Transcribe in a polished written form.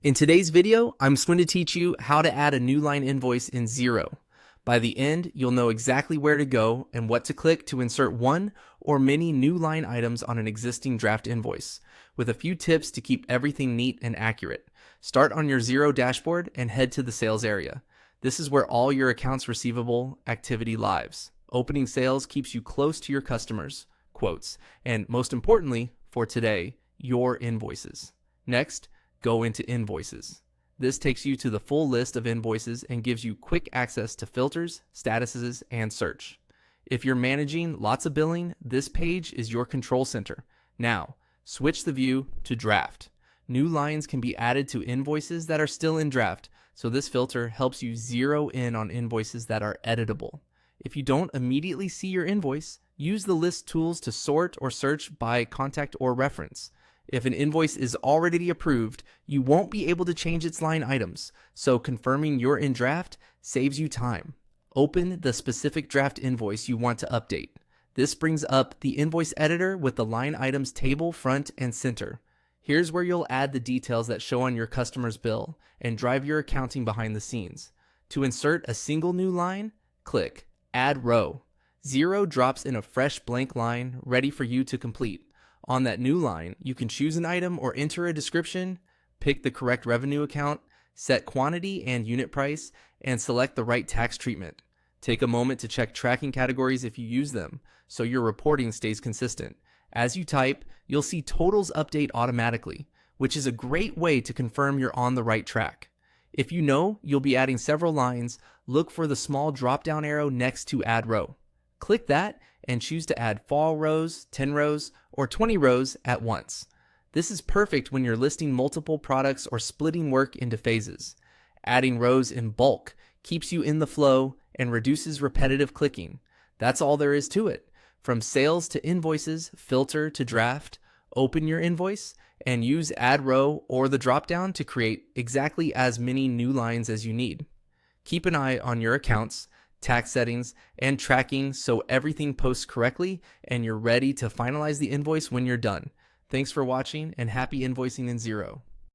In today's video, I'm going to teach you how to add a new line invoice in Xero. By the end, you'll know exactly where to go and what to click to insert one or many new line items on an existing draft invoice, with a few tips to keep everything neat and accurate. Start on your Xero dashboard and head to the sales area. This is where all your accounts receivable activity lives. Opening sales keeps you close to your customers, quotes, and most importantly, for today, your invoices. Next, go into Invoices. This takes you to the full list of invoices and gives you quick access to filters, statuses, and search. If you're managing lots of billing, this page is your control center. Now, switch the view to Draft. New lines can be added to invoices that are still in draft, so this filter helps you zero in on invoices that are editable. If you don't immediately see your invoice, use the list tools to sort or search by contact or reference. If an invoice is already approved, you won't be able to change its line items, so confirming you're in draft saves you time. Open the specific draft invoice you want to update. This brings up the invoice editor with the line items table front and center. Here's where you'll add the details that show on your customer's bill and drive your accounting behind the scenes. To insert a single new line, click Add Row. Xero drops in a fresh blank line ready for you to complete. On that new line, you can choose an item or enter a description, pick the correct revenue account, set quantity and unit price, and select the right tax treatment. Take a moment to check tracking categories if you use them, so your reporting stays consistent. As you type, you'll see totals update automatically, which is a great way to confirm you're on the right track. If you know you'll be adding several lines, look for the small drop-down arrow next to Add Row. Click that and choose to add 4 rows, 10 rows, or 20 rows at once. This is perfect when you're listing multiple products or splitting work into phases. Adding rows in bulk keeps you in the flow and reduces repetitive clicking. That's all there is to it. From sales to invoices, filter to draft, open your invoice, and use Add Row or the dropdown to create exactly as many new lines as you need. Keep an eye on your accounts, tax settings, and tracking so everything posts correctly and you're ready to finalize the invoice when you're done. Thanks for watching and happy invoicing in Xero.